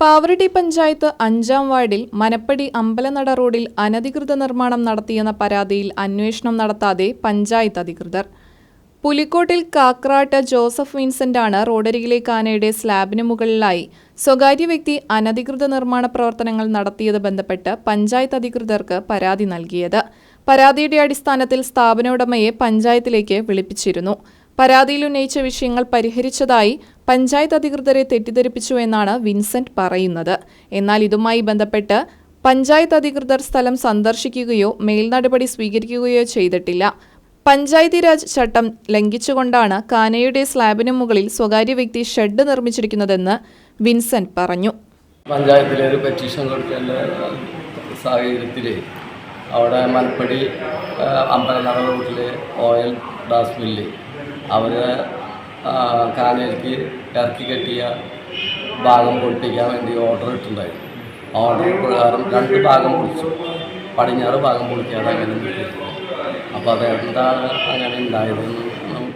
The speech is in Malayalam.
പാവറട്ടി പഞ്ചായത്ത് 5-ാം വാർഡിൽ മനപ്പടി അമ്പലനട റോഡിൽ അനധികൃത നിർമ്മാണം നടത്തിയെന്ന പരാതിയിൽ അന്വേഷണം നടത്താതെ പഞ്ചായത്ത് അധികൃതർ. പുലിക്കോട്ടിൽ കാക്രാട്ട് ജോസഫ് വിൻസെന്റാണ് റോഡരികിലെ കാനയുടെ സ്ലാബിന് മുകളിലായി സ്വകാര്യ വ്യക്തി അനധികൃത നിർമ്മാണ പ്രവർത്തനങ്ങൾ നടത്തിയത് ബന്ധപ്പെട്ട് പഞ്ചായത്ത് അധികൃതർക്ക് പരാതി നൽകിയത്. പരാതിയുടെ അടിസ്ഥാനത്തിൽ സ്ഥാപന ഉടമയെ പഞ്ചായത്തിലേക്ക് വിളിപ്പിച്ചിരുന്നു. പരാതിയിൽ ഉന്നയിച്ച വിഷയങ്ങൾ പരിഹരിച്ചതായി പഞ്ചായത്ത് അധികൃതരെ തെറ്റിദ്ധരിപ്പിച്ചു എന്നാണ് വിൻസെന്റ് പറയുന്നത്. എന്നാൽ ഇതുമായി ബന്ധപ്പെട്ട് പഞ്ചായത്ത് അധികൃതർ സ്ഥലം സന്ദർശിക്കുകയോ മേൽനടപടി സ്വീകരിക്കുകയോ ചെയ്തിട്ടില്ല. പഞ്ചായത്തി രാജ് ചട്ടം ലംഘിച്ചുകൊണ്ടാണ് കാനയുടെ സ്ലാബിന് മുകളിൽ സ്വകാര്യ വ്യക്തി ഷെഡ് നിർമ്മിച്ചിരിക്കുന്നതെന്ന് വിൻസെന്റ് പറഞ്ഞു. പഞ്ചായത്തിലെ ഒരു പെറ്റീഷൻ കൊടുക്കേണ്ട സാഹചര്യത്തിൽ അവിടെ മനപ്പടി അമ്പലനട റോഡിലെ ഓയിൽ ഗ്യാസ് മില്ല് അവർ കാനയിലേക്ക് ഇറക്കി കെട്ടിയ ഭാഗം പൊളിപ്പിക്കാൻ വേണ്ടി ഓർഡർ ഇട്ടുണ്ടായിരുന്നു. ഓർഡർ പ്രകാരം 2 ഭാഗം പൊളിച്ചു, പടിഞ്ഞാറ് ഭാഗം പൊളിക്കാതെ അങ്ങനെ നിൽക്കുന്നു. അപ്പോൾ അതെന്താണ് അങ്ങനെ ഉണ്ടായതെന്ന് നമുക്ക്